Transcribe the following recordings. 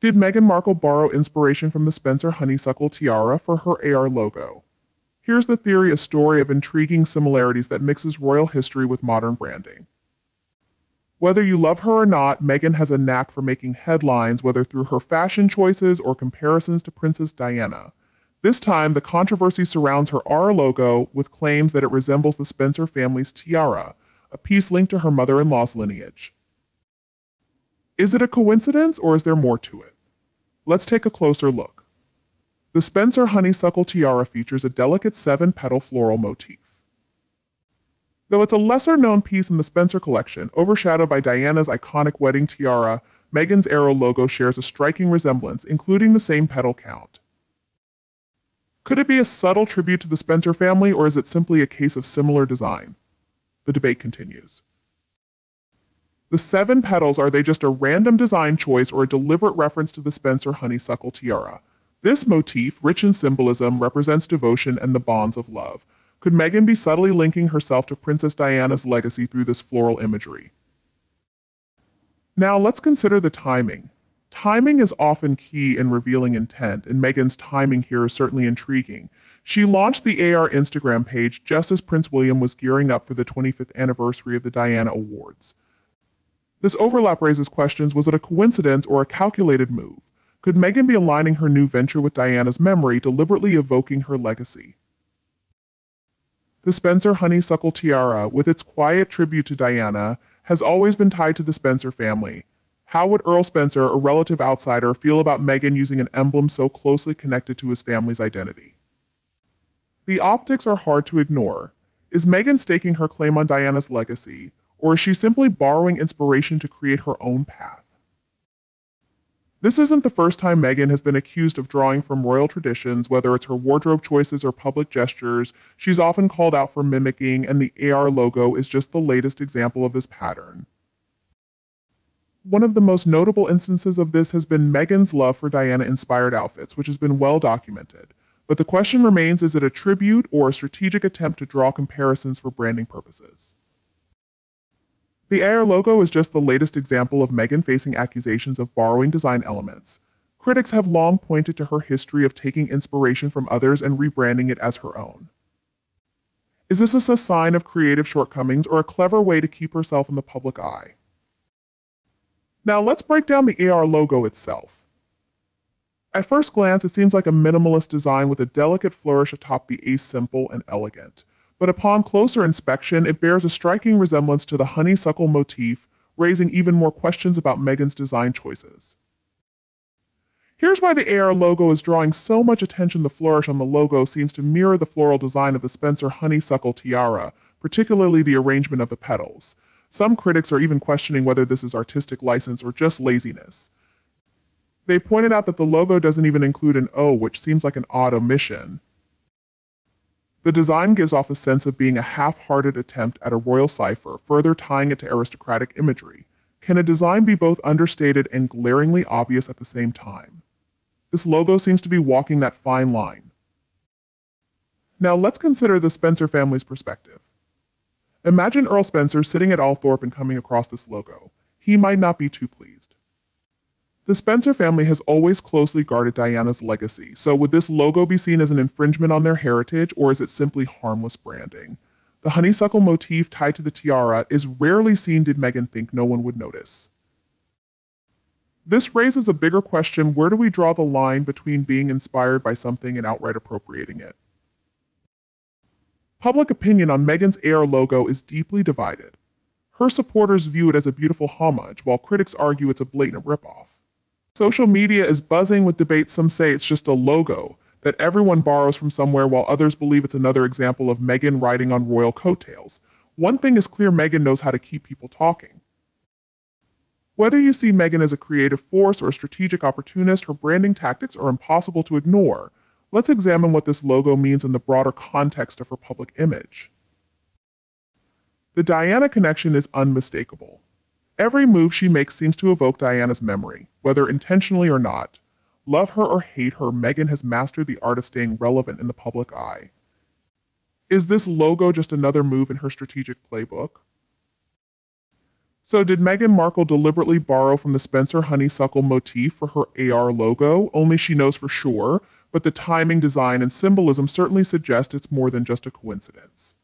Did Meghan Markle borrow inspiration from the Spencer Honeysuckle Tiara for her AR logo? Here's the theory, a story of intriguing similarities that mixes royal history with modern branding. Whether you love her or not, Meghan has a knack for making headlines, whether through her fashion choices or comparisons to Princess Diana. This time, the controversy surrounds her ARO logo with claims that it resembles the Spencer family's tiara, a piece linked to her mother-in-law's lineage. Is it a coincidence, or is there more to it? Let's take a closer look. The Spencer Honeysuckle Tiara features a delicate 7-petal floral motif. Though it's a lesser-known piece in the Spencer collection, overshadowed by Diana's iconic wedding tiara, Meghan's ARO logo shares a striking resemblance, including the same petal count. Could it be a subtle tribute to the Spencer family, or is it simply a case of similar design? The debate continues. The 7 petals, are they just a random design choice or a deliberate reference to the Spencer Honeysuckle Tiara? This motif, rich in symbolism, represents devotion and the bonds of love. Could Meghan be subtly linking herself to Princess Diana's legacy through this floral imagery? Now let's consider the timing. Timing is often key in revealing intent, and Meghan's timing here is certainly intriguing. She launched the AR Instagram page just as Prince William was gearing up for the 25th anniversary of the Diana Awards. This overlap raises questions: was it a coincidence or a calculated move? Could Meghan be aligning her new venture with Diana's memory, deliberately evoking her legacy? The Spencer Honeysuckle Tiara, with its quiet tribute to Diana, has always been tied to the Spencer family. How would Earl Spencer, a relative outsider, feel about Meghan using an emblem so closely connected to his family's identity? The optics are hard to ignore. Is Meghan staking her claim on Diana's legacy, or is she simply borrowing inspiration to create her own path? This isn't the first time Meghan has been accused of drawing from royal traditions, whether it's her wardrobe choices or public gestures. She's often called out for mimicking, and the AR logo is just the latest example of this pattern. One of the most notable instances of this has been Meghan's love for Diana-inspired outfits, which has been well documented. But the question remains, is it a tribute or a strategic attempt to draw comparisons for branding purposes? The AR logo is just the latest example of Meghan facing accusations of borrowing design elements. Critics have long pointed to her history of taking inspiration from others and rebranding it as her own. Is this a sign of creative shortcomings or a clever way to keep herself in the public eye? Now let's break down the AR logo itself. At first glance, it seems like a minimalist design with a delicate flourish atop the ace, simple and elegant. But upon closer inspection, it bears a striking resemblance to the honeysuckle motif, raising even more questions about Meghan's design choices. Here's why the AR logo is drawing so much attention. The flourish on the logo seems to mirror the floral design of the Spencer Honeysuckle Tiara, particularly the arrangement of the petals. Some critics are even questioning whether this is artistic license or just laziness. They pointed out that the logo doesn't even include an O, which seems like an odd omission. The design gives off a sense of being a half-hearted attempt at a royal cipher, further tying it to aristocratic imagery. Can a design be both understated and glaringly obvious at the same time? This logo seems to be walking that fine line. Now let's consider the Spencer family's perspective. Imagine Earl Spencer sitting at Althorp and coming across this logo. He might not be too pleased. The Spencer family has always closely guarded Diana's legacy, so would this logo be seen as an infringement on their heritage, or is it simply harmless branding? The honeysuckle motif tied to the tiara is rarely seen. Did Meghan think no one would notice? This raises a bigger question: where do we draw the line between being inspired by something and outright appropriating it? Public opinion on Meghan's AR logo is deeply divided. Her supporters view it as a beautiful homage, while critics argue it's a blatant ripoff. Social media is buzzing with debates. Some say it's just a logo that everyone borrows from somewhere, while others believe it's another example of Meghan riding on royal coattails. One thing is clear: Meghan knows how to keep people talking. Whether you see Meghan as a creative force or a strategic opportunist, her branding tactics are impossible to ignore. Let's examine what this logo means in the broader context of her public image. The Diana connection is unmistakable. Every move she makes seems to evoke Diana's memory, whether intentionally or not. Love her or hate her, Meghan has mastered the art of staying relevant in the public eye. Is this logo just another move in her strategic playbook? So did Meghan Markle deliberately borrow from the Spencer honeysuckle motif for her AR logo? Only she knows for sure, but the timing, design, and symbolism certainly suggest it's more than just a coincidence.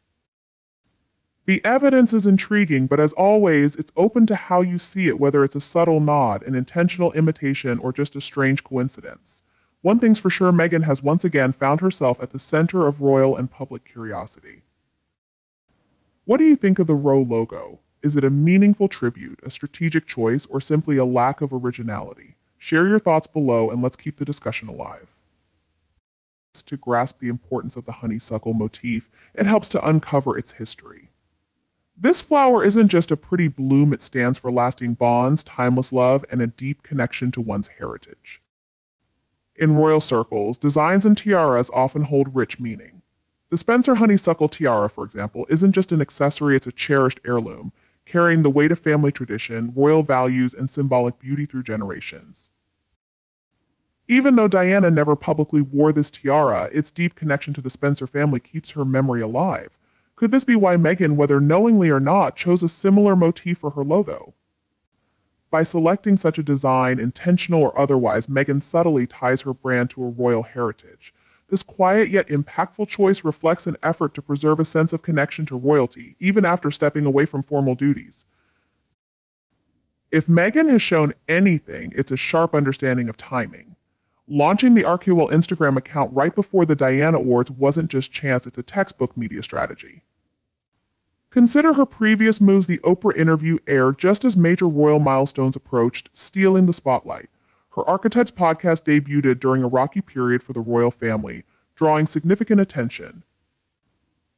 The evidence is intriguing, but as always, it's open to how you see it, whether it's a subtle nod, an intentional imitation, or just a strange coincidence. One thing's for sure, Meghan has once again found herself at the center of royal and public curiosity. What do you think of the Roe logo? Is it a meaningful tribute, a strategic choice, or simply a lack of originality? Share your thoughts below and let's keep the discussion alive. To grasp the importance of the honeysuckle motif, it helps to uncover its history. This flower isn't just a pretty bloom, it stands for lasting bonds, timeless love, and a deep connection to one's heritage. In royal circles, designs and tiaras often hold rich meaning. The Spencer honeysuckle tiara, for example, isn't just an accessory, it's a cherished heirloom, carrying the weight of family tradition, royal values, and symbolic beauty through generations. Even though Diana never publicly wore this tiara, its deep connection to the Spencer family keeps her memory alive. Could this be why Meghan, whether knowingly or not, chose a similar motif for her logo? By selecting such a design, intentional or otherwise, Meghan subtly ties her brand to a royal heritage. This quiet yet impactful choice reflects an effort to preserve a sense of connection to royalty, even after stepping away from formal duties. If Meghan has shown anything, it's a sharp understanding of timing. Launching the ARO Instagram account right before the Diana Awards wasn't just chance, it's a textbook media strategy. Consider her previous moves. The Oprah interview aired just as major royal milestones approached, stealing the spotlight. Her Archetypes podcast debuted during a rocky period for the royal family, drawing significant attention.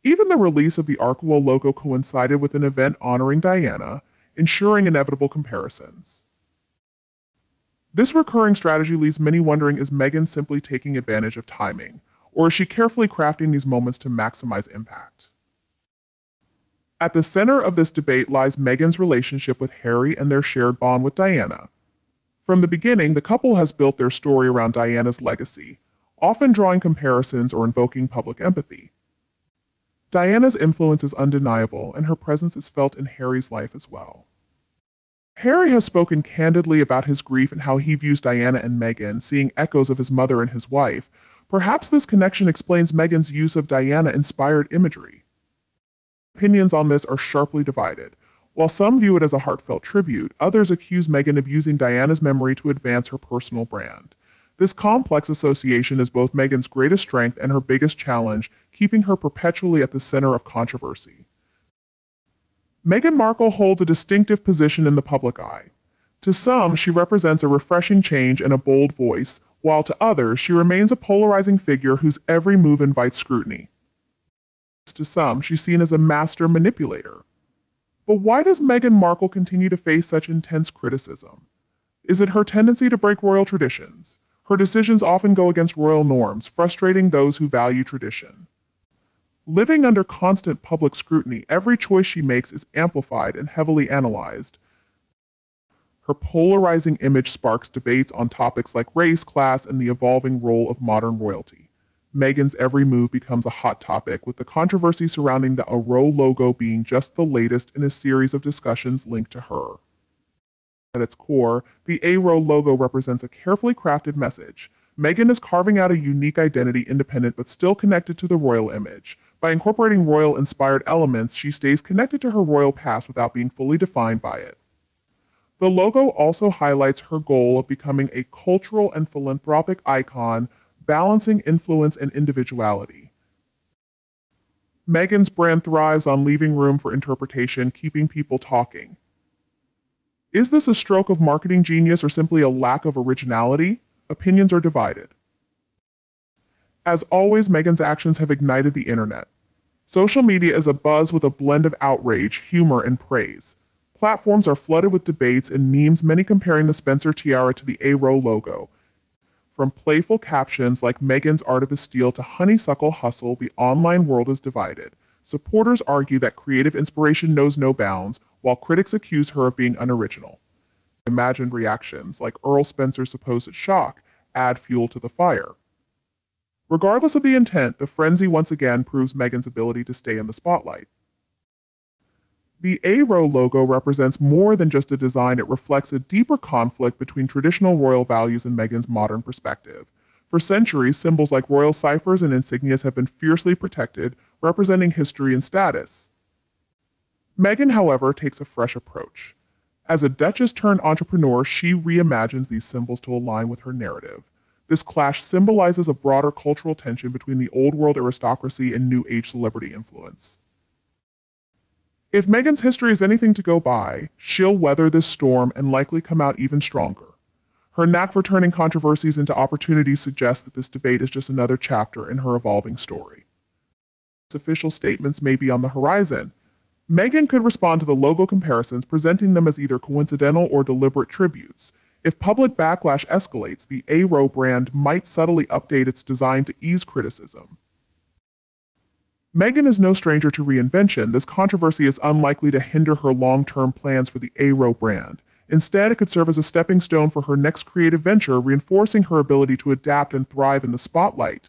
Even the release of the ARO logo coincided with an event honoring Diana, ensuring inevitable comparisons. This recurring strategy leaves many wondering, is Meghan simply taking advantage of timing, or is she carefully crafting these moments to maximize impact? At the center of this debate lies Meghan's relationship with Harry and their shared bond with Diana. From the beginning, the couple has built their story around Diana's legacy, often drawing comparisons or invoking public empathy. Diana's influence is undeniable, and her presence is felt in Harry's life as well. Harry has spoken candidly about his grief and how he views Diana and Meghan, seeing echoes of his mother and his wife. Perhaps this connection explains Meghan's use of Diana-inspired imagery. Opinions on this are sharply divided. While some view it as a heartfelt tribute, others accuse Meghan of using Diana's memory to advance her personal brand. This complex association is both Meghan's greatest strength and her biggest challenge, keeping her perpetually at the center of controversy. Meghan Markle holds a distinctive position in the public eye. To some, she represents a refreshing change and a bold voice, while to others, she remains a polarizing figure whose every move invites scrutiny. To some, she's seen as a master manipulator. But why does Meghan Markle continue to face such intense criticism? Is it her tendency to break royal traditions? Her decisions often go against royal norms, frustrating those who value tradition. Living under constant public scrutiny, every choice she makes is amplified and heavily analyzed. Her polarizing image sparks debates on topics like race, class, and the evolving role of modern royalty. Meghan's every move becomes a hot topic, with the controversy surrounding the ARO logo being just the latest in a series of discussions linked to her. At its core, the ARO logo represents a carefully crafted message. Meghan is carving out a unique identity, independent but still connected to the royal image. By incorporating royal-inspired elements, she stays connected to her royal past without being fully defined by it. The logo also highlights her goal of becoming a cultural and philanthropic icon, balancing influence and individuality. Meghan's brand thrives on leaving room for interpretation, keeping people talking. Is this a stroke of marketing genius or simply a lack of originality? Opinions are divided. As always, Meghan's actions have ignited the internet. Social media is abuzz with a blend of outrage, humor, and praise. Platforms are flooded with debates and memes, many comparing the Spencer tiara to the ARO logo. From playful captions like Meghan's Art of the Steal to Honeysuckle Hustle, the online world is divided. Supporters argue that creative inspiration knows no bounds, while critics accuse her of being unoriginal. Imagined reactions, like Earl Spencer's supposed shock, add fuel to the fire. Regardless of the intent, the frenzy once again proves Meghan's ability to stay in the spotlight. The ARO logo represents more than just a design, it reflects a deeper conflict between traditional royal values and Meghan's modern perspective. For centuries, symbols like royal ciphers and insignias have been fiercely protected, representing history and status. Meghan, however, takes a fresh approach. As a duchess turned entrepreneur, she reimagines these symbols to align with her narrative. This clash symbolizes a broader cultural tension between the old world aristocracy and new age celebrity influence. If Meghan's history is anything to go by, she'll weather this storm and likely come out even stronger. Her knack for turning controversies into opportunities suggests that this debate is just another chapter in her evolving story. Official statements may be on the horizon. Meghan could respond to the logo comparisons, presenting them as either coincidental or deliberate tributes. If public backlash escalates, the ARO brand might subtly update its design to ease criticism. Meghan is no stranger to reinvention. This controversy is unlikely to hinder her long-term plans for the ARO brand. Instead, it could serve as a stepping stone for her next creative venture, reinforcing her ability to adapt and thrive in the spotlight.